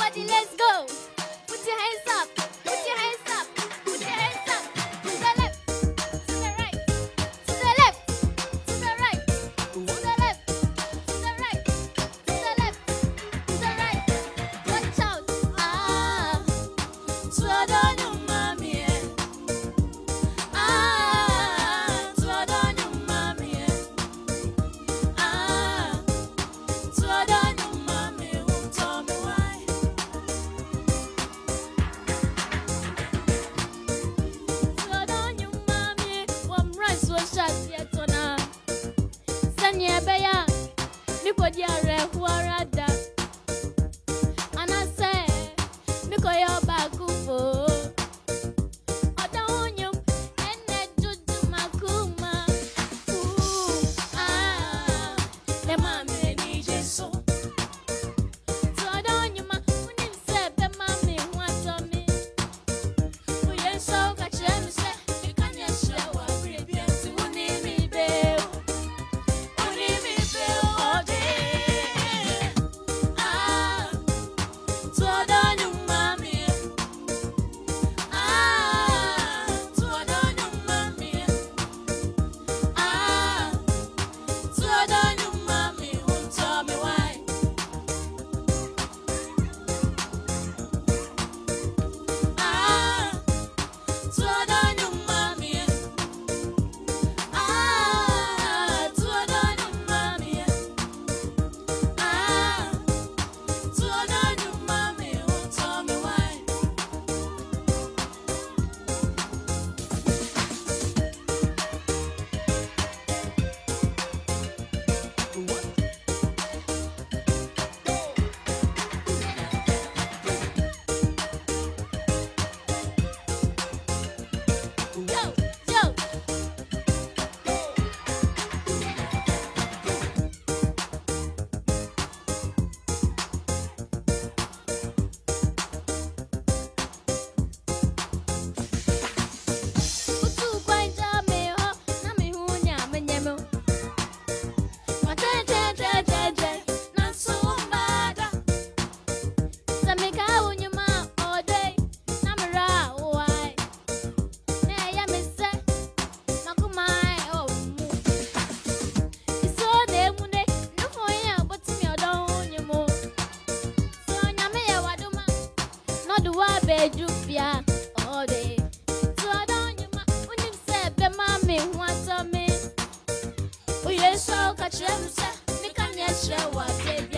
Everybody, let's go. Put your hands up. Put your hands up. Put your hands up. To the left. To the right. To the left. To the right. To the left. To the right. To the left. To the right. Watch out. To Odo Nyom mommy. To Odo Nyom mommy. To Odo Nyom mommy. Who told me why? To Odo Nyom mommy. One rice was shot yet on a Sanya Beya. Nipodia Rehuarada. And I say, Mikoyo Bakubo. Odo Nyom, ene juju makuma. Le mame ni Jesu. To Odo Nyom, unim se be mame watomi. Uye so kachere mi se, yikanya shewa brebi enti unimi beo. Unimi beo ode. To Odo Nyom mame. To Odo Nyom mame. To Odo Nyom mame. Who told me why? To Odo Nyom mame. To Odo Nyom mame. To Odo Nyom mame. Who told me why? Yo, yo. Utu kwanja me ho na me hu nya menyemo. Matetetetetet na Nsoromma da. Samika unyuma ode na mera wai. Na ya me se makumai omu. Iso de mune no foya botimi Odo Nyom. So nyame ya waduma no duwa beju bia ode. To Odo Nyom, unim se be mame watomi. Uye so kachere mi se, mi kanya shewa brebi